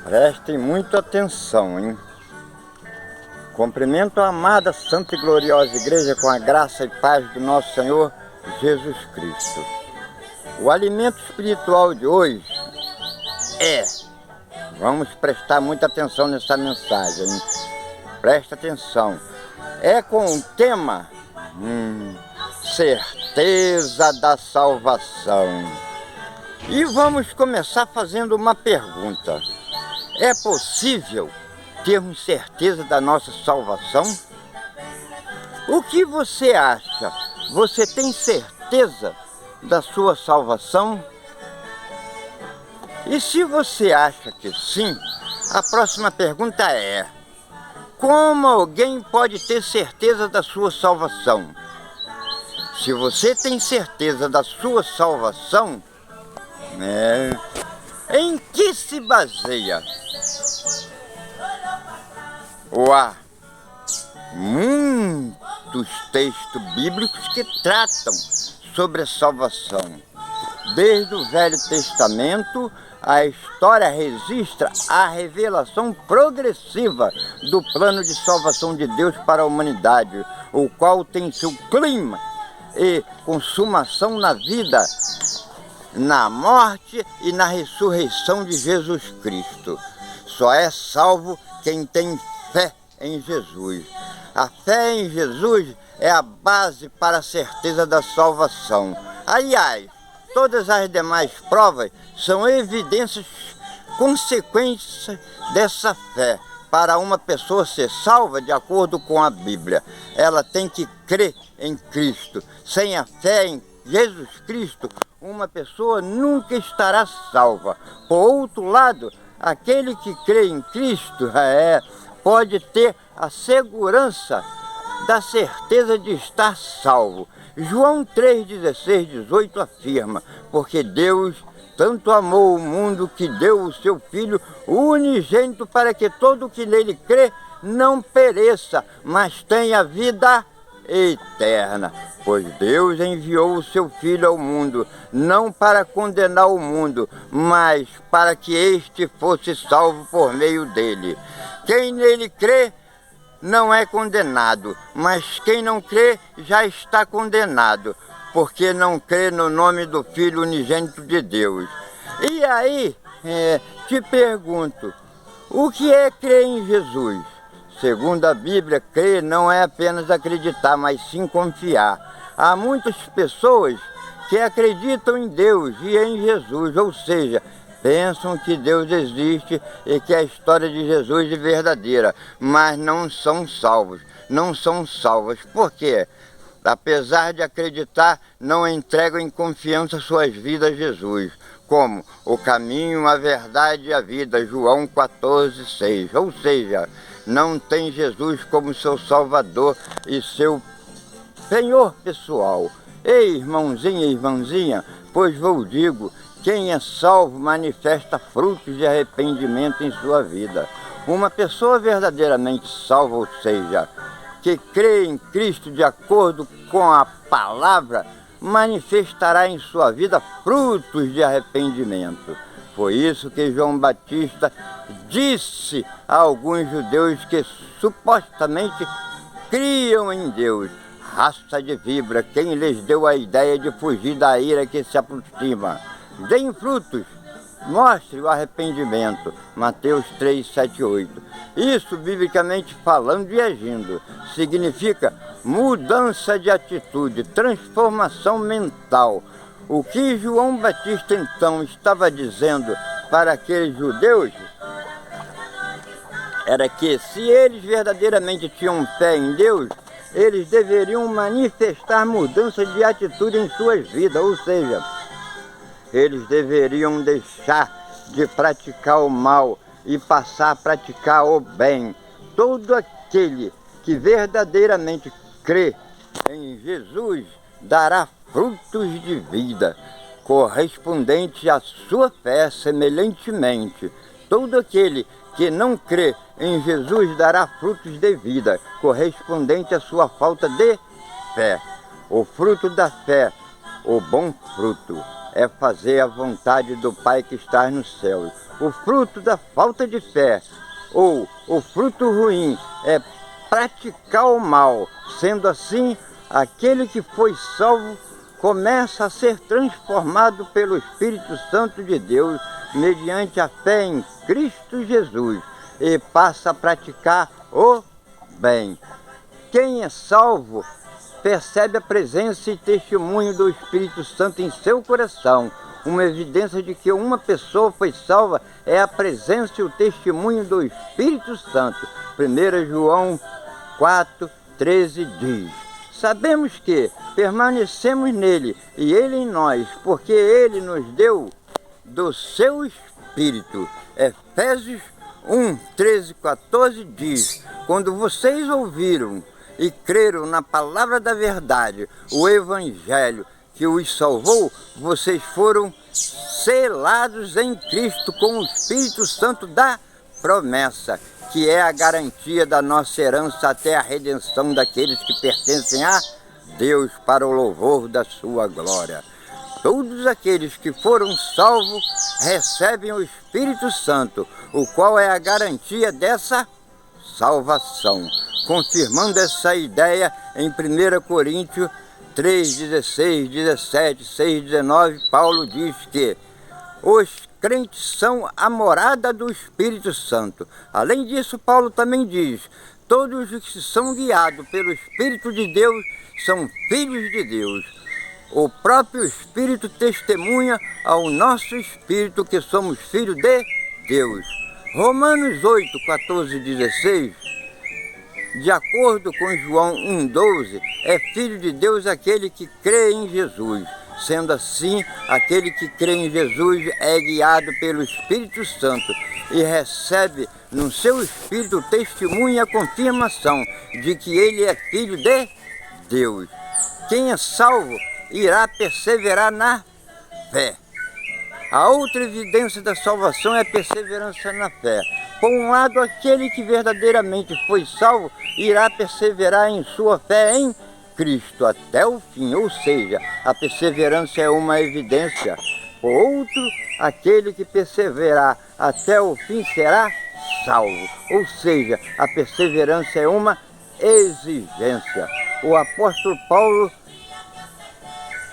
Prestem muita atenção, hein? Cumprimento a amada, santa e gloriosa igreja com a graça e paz do nosso Senhor Jesus Cristo. O alimento espiritual de hoje vamos prestar muita atenção nessa mensagem, hein? Presta atenção. É com o tema certeza da salvação. E vamos começar fazendo uma pergunta. É possível termos certeza da nossa salvação? O que você acha? Você tem certeza da sua salvação? E se você acha que sim, a próxima pergunta é: como alguém pode ter certeza da sua salvação? Se você tem certeza da sua salvação, em que se baseia? Há muitos textos bíblicos que tratam sobre a salvação. Desde o Velho Testamento, a história registra a revelação progressiva do plano de salvação de Deus para a humanidade, o qual tem seu clima e consumação na vida, na morte e na ressurreição de Jesus Cristo. Só é salvo quem tem fé em Jesus. A fé em Jesus é a base para a certeza da salvação. Aliás, todas as demais provas são evidências consequências dessa fé. Para uma pessoa ser salva, de acordo com a Bíblia, ela tem que crer em Cristo. Sem a fé em Jesus Cristo, uma pessoa nunca estará salva. Por outro lado, aquele que crê em Cristo pode ter a segurança da certeza de estar salvo. João 3,16-18 afirma: porque Deus tanto amou o mundo que deu o seu Filho unigênito para que todo o que nele crê não pereça, mas tenha vida eterna. Pois Deus enviou o seu Filho ao mundo, não para condenar o mundo, mas para que este fosse salvo por meio dele. Quem nele crê não é condenado, mas quem não crê já está condenado, porque não crê no nome do Filho unigênito de Deus. E aí, te pergunto, o que é crer em Jesus? Segundo a Bíblia, crer não é apenas acreditar, mas sim confiar. Há muitas pessoas que acreditam em Deus e em Jesus, ou seja, pensam que Deus existe e que a história de Jesus é verdadeira, mas não são salvos. Não são salvas. Por quê? Apesar de acreditar, não entregam em confiança suas vidas a Jesus, como o caminho, a verdade e a vida, João 14,6. Ou seja, não tem Jesus como seu Salvador e seu Senhor pessoal. Ei, irmãozinho e irmãzinha, pois vos digo, quem é salvo manifesta frutos de arrependimento em sua vida. Uma pessoa verdadeiramente salva, ou seja, que crê em Cristo de acordo com a palavra, manifestará em sua vida frutos de arrependimento. Foi isso que João Batista disse a alguns judeus que supostamente criam em Deus. Raça de víbora, quem lhes deu a ideia de fugir da ira que se aproxima? Deem frutos, mostre o arrependimento. Mateus 3, 7, 8. Isso, biblicamente falando e agindo, significa mudança de atitude, transformação mental. O que João Batista então estava dizendo para aqueles judeus era que, se eles verdadeiramente tinham fé em Deus, eles deveriam manifestar mudança de atitude em suas vidas, ou seja, eles deveriam deixar de praticar o mal e passar a praticar o bem. Todo aquele que verdadeiramente crê em Jesus dará frutos de vida, correspondente à sua fé semelhantemente. Todo aquele que não crê em Jesus dará frutos de vida, correspondente à sua falta de fé. O fruto da fé O bom fruto é fazer a vontade do Pai que está nos céus. O fruto da falta de fé, ou o fruto ruim, é praticar o mal. Sendo assim, aquele que foi salvo começa a ser transformado pelo Espírito Santo de Deus mediante a fé em Cristo Jesus e passa a praticar o bem. Quem é salvo percebe a presença e testemunho do Espírito Santo em seu coração. Uma evidência de que uma pessoa foi salva é a presença e o testemunho do Espírito Santo. 1 João 4,13 diz: sabemos que permanecemos nele e ele em nós, porque ele nos deu do seu Espírito. Efésios 1:13-14 diz: quando vocês ouviram e creram na palavra da verdade, o Evangelho que os salvou, vocês foram selados em Cristo com o Espírito Santo da promessa, que é a garantia da nossa herança até a redenção daqueles que pertencem a Deus para o louvor da sua glória. Todos aqueles que foram salvos recebem o Espírito Santo, o qual é a garantia dessa salvação. Confirmando essa ideia em 1 Coríntios 3:16, 17, 6:19, Paulo diz que os crentes são a morada do Espírito Santo. Além disso, Paulo também diz: todos os que são guiados pelo Espírito de Deus são filhos de Deus. O próprio Espírito testemunha ao nosso espírito que somos filhos de Deus. Romanos 8:14-16, de acordo com João 1:12, é filho de Deus aquele que crê em Jesus. Sendo assim, aquele que crê em Jesus é guiado pelo Espírito Santo e recebe no seu espírito o testemunho e a confirmação de que ele é filho de Deus. Quem é salvo irá perseverar na fé. A outra evidência da salvação é a perseverança na fé. Por um lado, aquele que verdadeiramente foi salvo irá perseverar em sua fé em Cristo até o fim, ou seja, a perseverança é uma evidência. Por outro, aquele que perseverar até o fim será salvo, ou seja, a perseverança é uma exigência. O apóstolo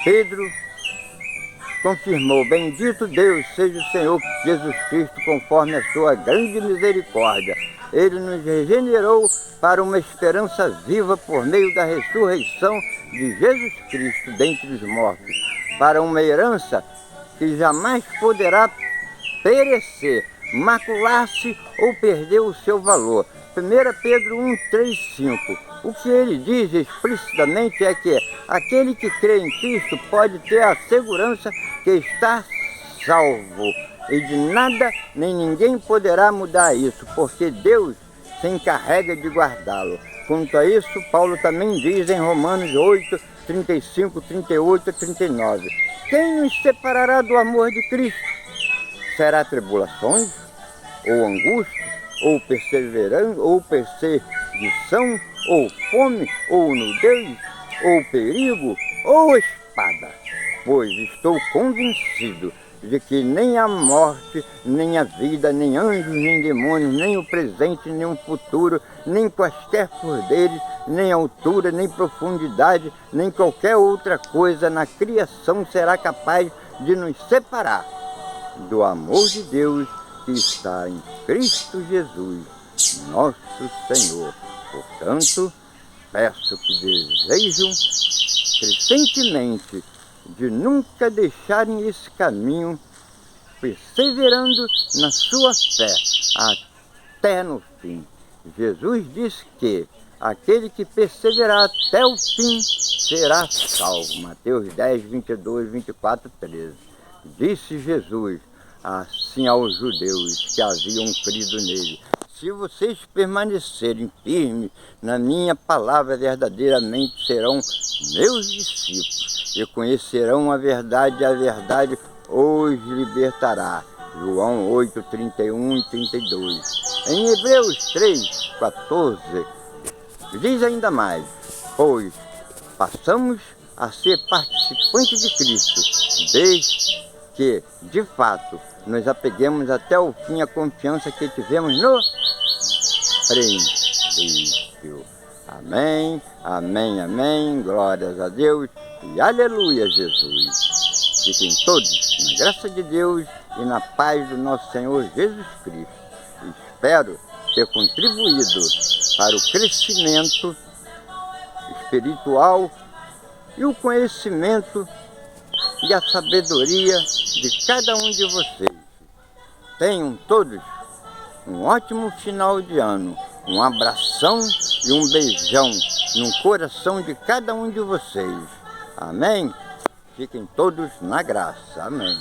Pedro confirmou: bendito Deus seja o Senhor Jesus Cristo, conforme a sua grande misericórdia. Ele nos regenerou para uma esperança viva por meio da ressurreição de Jesus Cristo dentre os mortos, para uma herança que jamais poderá perecer, macular-se ou perder o seu valor. 1 Pedro 1:3-5. O que ele diz explicitamente é que aquele que crê em Cristo pode ter a segurança que está salvo, e de nada nem ninguém poderá mudar isso, porque Deus se encarrega de guardá-lo. Quanto a isso, Paulo também diz em Romanos 8:35, 38 e 39: quem nos separará do amor de Cristo? Será tribulações, ou angústia, ou perseverança, ou perseguição, ou fome, ou nudez, ou perigo, ou espada? Pois estou convencido de que nem a morte, nem a vida, nem anjos, nem demônios, nem o presente, nem o futuro, nem quaisquer poderes, nem altura, nem profundidade, nem qualquer outra coisa na criação será capaz de nos separar do amor de Deus que está em Cristo Jesus, nosso Senhor. Portanto, peço que desejam crescentemente de nunca deixarem esse caminho, perseverando na sua fé até no fim. Jesus disse que aquele que perseverar até o fim será salvo. Mateus 10, 22, 24, 13. Disse Jesus assim aos judeus que haviam crido nele: se vocês permanecerem firmes na minha palavra, verdadeiramente serão meus discípulos e conhecerão a verdade os libertará. João 8, 31 e 32. Em Hebreus 3, 14, diz ainda mais: pois passamos a ser participante de Cristo, desde que, de fato, nos apeguemos até o fim à confiança que tivemos no princípio. Amém, amém, amém, glórias a Deus e aleluia, Jesus. Fiquem todos na graça de Deus e na paz do nosso Senhor Jesus Cristo. Espero ter contribuído para o crescimento espiritual e o conhecimento e a sabedoria de cada um de vocês. Tenham todos um ótimo final de ano. Um abração e um beijão no coração de cada um de vocês. Amém? Fiquem todos na graça. Amém.